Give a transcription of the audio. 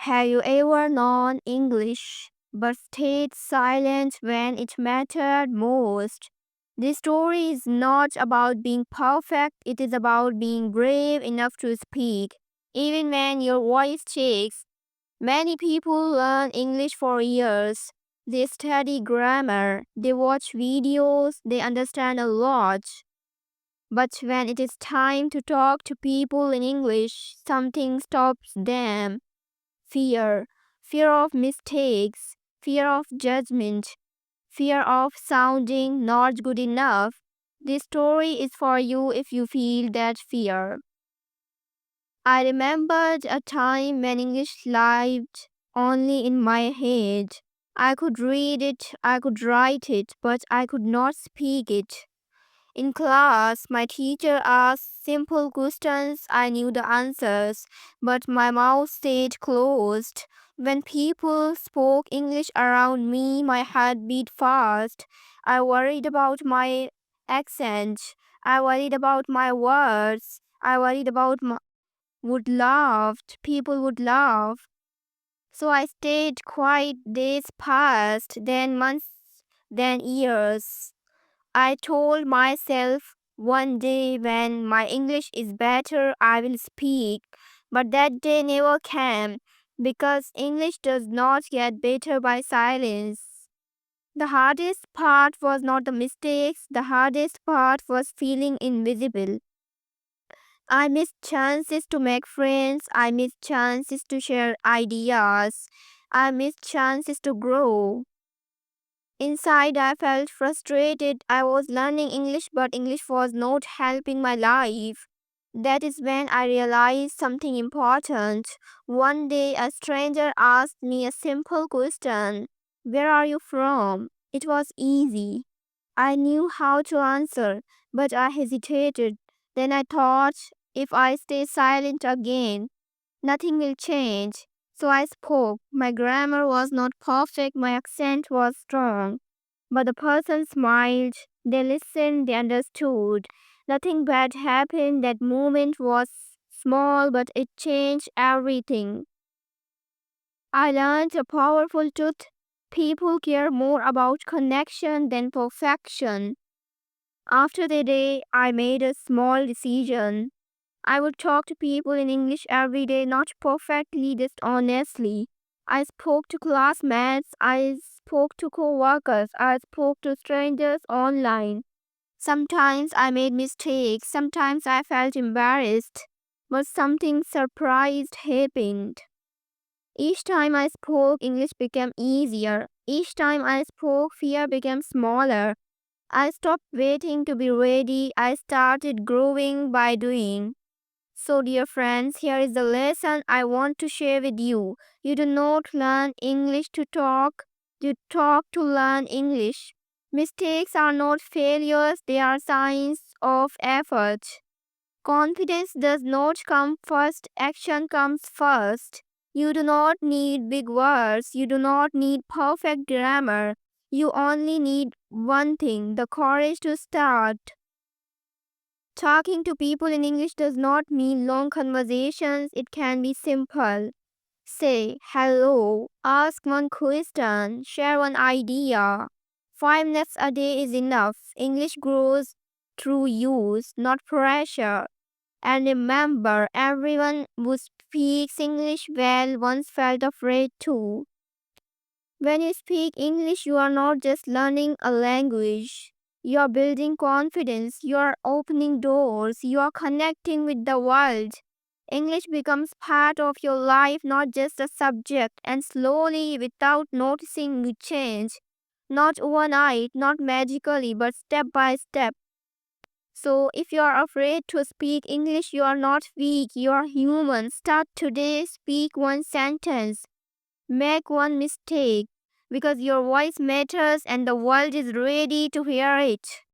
Have you ever known English but stayed silent when it mattered most? This story is not about being perfect, it is about being brave enough to speak, even when your voice shakes. Many people learn English for years. They study grammar, they watch videos, they understand a lot. But when it is time to talk to people in English, something stops them. Fear, fear of mistakes, fear of judgment, fear of sounding not good enough. This story is for you if you feel that fear. I remembered a time when English lived only in my head. I could read it, I could write it, but I could not speak it. In class, my teacher asked simple questions. I knew the answers, but my mouth stayed closed. When people spoke English around me, my heart beat fast. I worried about my accent. I worried about my words. I worried about would laugh. People would laugh. So I stayed quiet. Days passed, then months, then years. I told myself one day when my English is better, I will speak. But that day never came because English does not get better by silence. The hardest part was not the mistakes, the hardest part was feeling invisible. I missed chances to make friends, I missed chances to share ideas, I missed chances to grow. Inside, I felt frustrated. I was learning English, but English was not helping my life. That is when I realized something important. One day, a stranger asked me a simple question: where are you from? It was easy. I knew how to answer, but I hesitated. Then I thought, if I stay silent again, nothing will change. So I spoke. My grammar was not perfect, my accent was strong. But the person smiled, they listened, they understood. Nothing bad happened. That moment was small, but it changed everything. I learned a powerful truth. People care more about connection than perfection. After the day, I made a small decision. I would talk to people in English every day, not perfectly, just honestly. I spoke to classmates, I spoke to coworkers, I spoke to strangers online. Sometimes I made mistakes, sometimes I felt embarrassed, but something surprised happened. Each time I spoke, English became easier. Each time I spoke, fear became smaller. I stopped waiting to be ready. I started growing by doing. So, dear friends, here is the lesson I want to share with you. You do not learn English to talk, you talk to learn English. Mistakes are not failures, they are signs of effort. Confidence does not come first, action comes first. You do not need big words, you do not need perfect grammar. You only need one thing: the courage to start. Talking to people in English does not mean long conversations, it can be simple. Say hello, ask one question, share one idea. 5 minutes a day is enough. English grows through use, not pressure. And remember, everyone who speaks English well once felt afraid too. When you speak English, you are not just learning a language. You are building confidence, you are opening doors, you are connecting with the world. English becomes part of your life, not just a subject, and slowly, without noticing, you change. Not overnight, not magically, but step by step. So, if you are afraid to speak English, you are not weak, you are human. Start today, speak one sentence. Make one mistake because your voice matters and the world is ready to hear it.